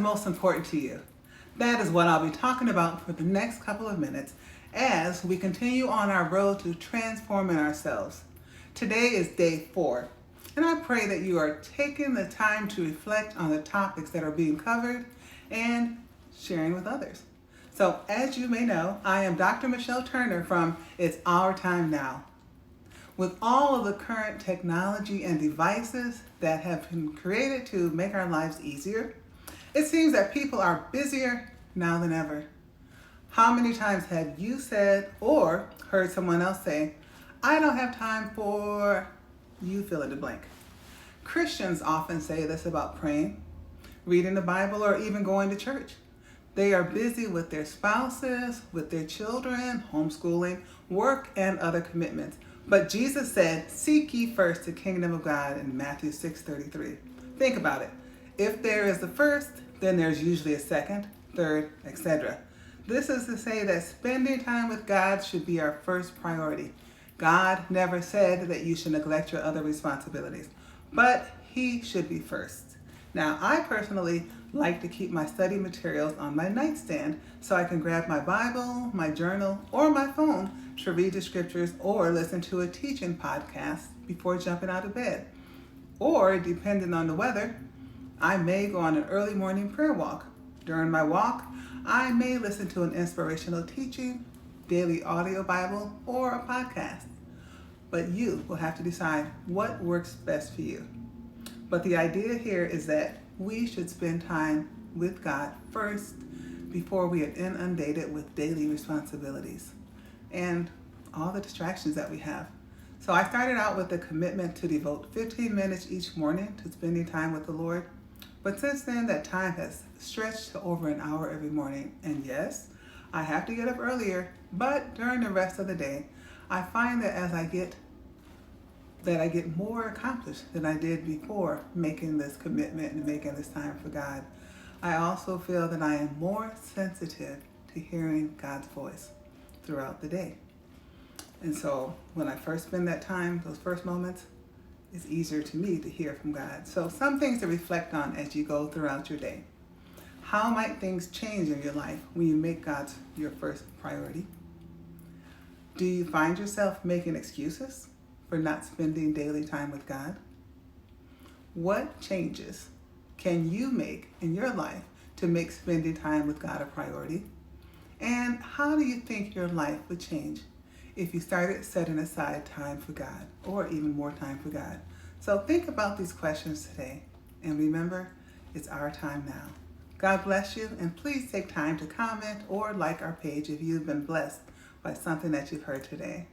most important to you? That is what I'll be talking about for the next couple of minutes as we continue on our road to transforming ourselves. Today is day 4, and I pray that you are taking the time to reflect on the topics that are being covered and sharing with others. So, as you may know, I am Dr. Michelle Turner from It's Our Time Now. With all of the current technology and devices that have been created to make our lives easier, it seems that people are busier now than ever. How many times have you said or heard someone else say, I don't have time for you fill in the blank? Christians often say this about praying, reading the Bible, or even going to church. They are busy with their spouses, with their children, homeschooling, work, and other commitments. But Jesus said, seek ye first the kingdom of God in Matthew 6:33. Think about it. If there is the first, then there's usually a second, third, etc. This is to say that spending time with God should be our first priority. God never said that you should neglect your other responsibilities, but He should be first. Now, I personally like to keep my study materials on my nightstand so I can grab my Bible, my journal, or my phone to read the scriptures or listen to a teaching podcast before jumping out of bed. Or, depending on the weather, I may go on an early morning prayer walk. During my walk, I may listen to an inspirational teaching, daily audio Bible, or a podcast. But you will have to decide what works best for you. But the idea here is that we should spend time with God first before we are inundated with daily responsibilities and all the distractions that we have. So I started out with a commitment to devote 15 minutes each morning to spending time with the Lord. But since then, that time has stretched to over an hour every morning. And yes, I have to get up earlier, but during the rest of the day, I find that I get more accomplished than I did before making this commitment and making this time for God. I also feel that I am more sensitive to hearing God's voice throughout the day. And so when I first spend that time, those first moments, it's easier to me to hear from God. So some things to reflect on as you go throughout your day. How might things change in your life when you make God your first priority? Do you find yourself making excuses for not spending daily time with God? What changes can you make in your life to make spending time with God a priority? And how do you think your life would change if you started setting aside time for God, or even more time for God? So think about these questions today, and remember, it's our time now. God bless you, and please take time to comment or like our page if you've been blessed by something that you've heard today.